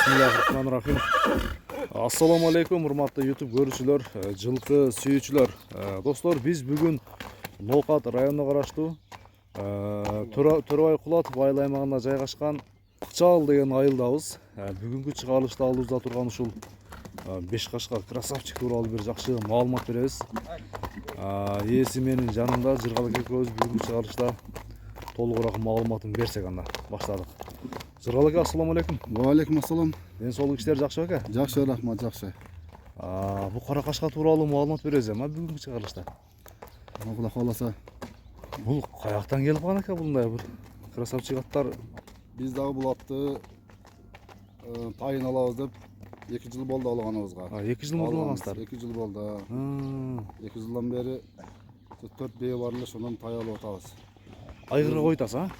Bismillahirrahmanirrahim. Assalamu alaikum урматтуу YouTube көрүүчүлөр, жылкы сүйүүчүлөр. Достор, биз бүгүн Ноокат районуна караштуу Төрөбай Кулатов айыл аймагында жайгашкан Акчаал деген айылдабыз. Бүгүнкү чыгарылышта алдыбызда турган ушул Беш Кашка красавчик тууралуу бир жакшы маалымат беребиз. Ээси менин жанымда Жыргалык экөөбүз бүгүнкү чыгарылышта толугураак маалыматын берсек анда баштадык. Жыргалык, ассаламу алейкум. Ва алейкум ассалам. Ден соолук иштер жакшы беке? Жакшы, рахмат, жакшы. Бу Кара Кашка тууралуу маалымат беребиз бүгүнкү чыгарылышта. Алла кааласа. Бул каяктан келип калган экен мындай бир красавчик аттар? Биз дагы бул атты тайын алабыз деп 2 жыл болду алганыбызга. 2 жыл мурун алгансыздар. 2 жыл болду. 2 жылдан бери 4 бээ бар эле, ошондон тай алып атабыз. Айгырга койтасыз,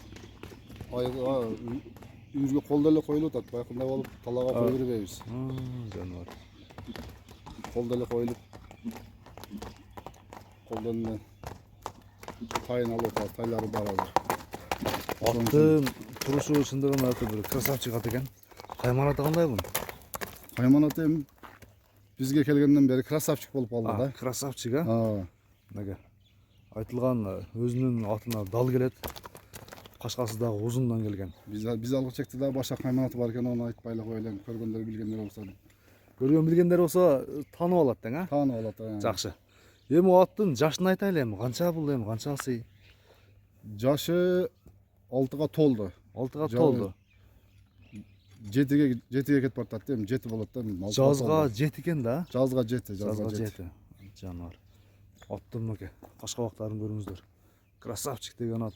үйүргө колдо эле коюлуп атат. Байкындай болуп талаага кое бербейбиз. Жаныбар. Колдо эле коюлуп колдон эле тайын алып атабыз. Тайлары бар азыр. Аттын турушу чындыгында өтө бир красавчик ат экен. Кайманаты кандай бунун? Кайманаты эми бизге келгенден бери красавчик болуп калды да. Красавчик, Неге? Айтылган өзүнүн атына дал келет. Кашкасы дагы узундан келген. Биз алгы чекте дагы башка кайманаты бар экен, аны айтпай эле коелу. Көргөндөр билгендер болсо. Көргөн билгендер болсо таанып алат тең, Таанып алат. Жакшы. Эми аттын жашын айтайлы эми. Канча бул эми, канча сый? Жашы 6га толду. 6га толду. 7ге кетип бартат эми, 7 болот да. Жазга 7 экен да? Жазга 7, жазга 7. Жаныбар. Аттын мыке, кашкабактарын көрүңүздөр. Красавчик деген ат.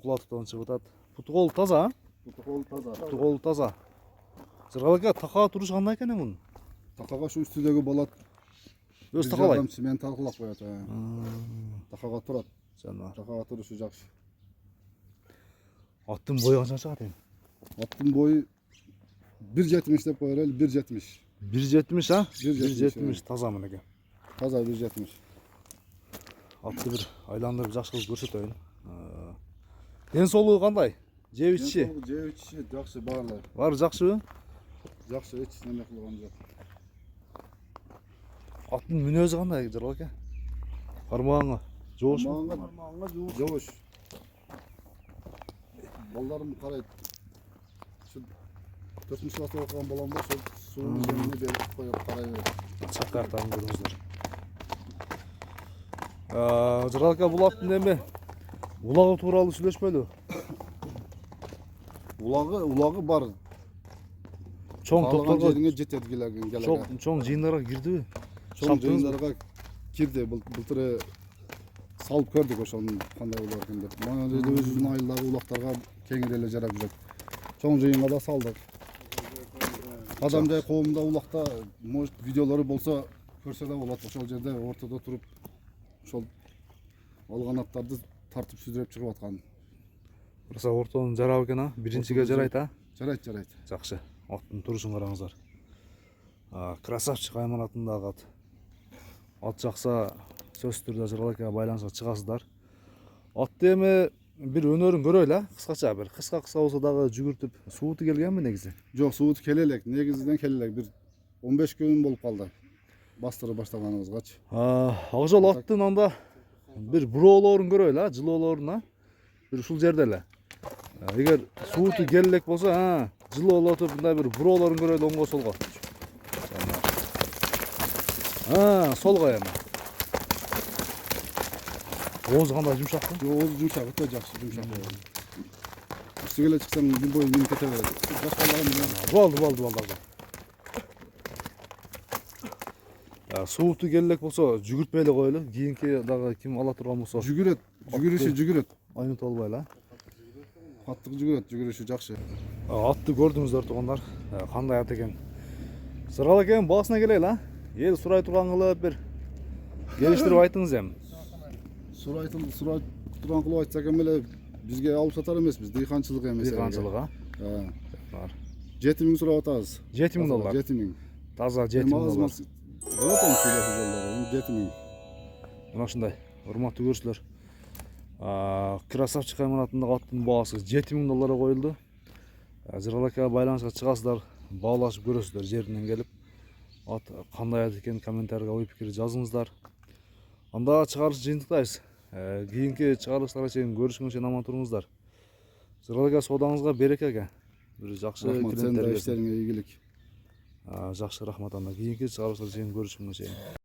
Кулатовдон чыгып атат. Путу кол таза, Путу кол таза. Жыргалык, такага турушу кандай экен мунун? Такага шу үстүдөгү болот. Өз такалай. Мен талкалап коет. Такага турат. Жаныбар. Такага турушу жакшы. Аттын бою канча чыгат эми? Аттын бою 1.70 деп коелу, 1.70. 1.70, 1.70 таза мынеке. Таза 1.70. Атты бир айландырып жакшы кылып көрсөтөйүн. Ден соолугу кандай? Жеп ичиши? Жеп ичиши жакшы баарлар. Баары жакшыбы? Жакшы, эч неме кылган жок. Аттын мүнөзү кандай, Жыргалык? Кармагаңга жоошпу? Кармагаңга жоош. Балдарым карайт. Şu 4-нче класста окуган балам бар, сол суунун жемине берип коюп карай берет. Чатка аттарын көрүңүздөр. Жыргалык, бул аттын эми улагы тууралуу сүйлөшпөйлү. Улагы бар. Чоң топторго жериңе жетет келеген. Чоң жыйындарга кирдиби? Чоң жыйындарга кирди. Былтыр салып көрдүк ошонун кандай улак экен деп. Мына жерде өзүбүздүн айылдагы улактарга кеңири эле жарап жүрөт. Чоң жыйынга да салдык. Адамжай коомунда улакта может видеолору болсо көрсө да болот. Ошол жерде ортодо туруп ошол алган аттарды тартып сүзүрөп чыгып аткан. Кырса ортонун жарабы экен, биринчиге жарайт, Жарайт. Жакшы. Аттын турушун караңыздар. Красавчик айманатындагы ат. Ат жакса сөзсүз түрдө Жыргалык байланышка чыгасыздар. Атты эми бир өнөрүн көрөйлү, кыскача бир кыска болсо дагы жүгүртүп сууту келгенби негизи? Жок, сууту келе элек, негизинен келе элек. Бир 15 күн болуп калды. Бастырып баштаганыбызгачы. Ак жол аттын анда бир буроолорун көрөйлү, жылоолорун, бир ушул жерде эле. Эгер сууту келе элек болсо, жылоолотуп мындай бир буроолорун көрөйлү оңго солго. Солго эми. Ооз кандай жумшакпы? Ооз жумшак, өтө жакшы жумшак. Үстүгө эле чыксаң бир бой минут кете берет. Болду. Сууту келе элек болсо жүгүртпөй эле коелу. Кийинки дагы ким ала турган болсо жүгүрүшү. Айнып болбойлу, Каттык жүгүрүшү жакшы. Атты көрдүңүздөр туугандар. Кандай ат экен? Жыргалык эми баасына келели, Эл сурай турган кылып бир келиштирип айтыңыз эми. Сурай турган кылып айтсак эми эле бизге алып сатар эмеспиз, дыйканчылык эмес. Дыйканчылык, 7000 сурап атабыз. 7000 доллар. 7000. Таза 7000 доллар. Болот эми сүйлөшүү жолдору, 7000. Мына ушундай, урматтуу көрүүчүлөр. Красавчик айманатындагы аттын баасы 7000 долларга коюлду. Жыргалакка байланышка чыгасыздар, баалашып көрөсүздөр жеринен келип. Ат кандай ат экенин комментарийге ой пикир жазыңыздар. Анда чыгарылыш жыйынтыктайбыз. Кийинки чыгарылыштарга чейин көрүшкөнгө чейин аман туруңуздар. Жыргалакка соодаңызга береке ака. Бир жакшы Рахмат, сен клиенттер да келсин. иштериңе ийгилик. Жакшы рахмат анда. Кийинки чыгарылыштарга чейин көрүшкөнгө чейин.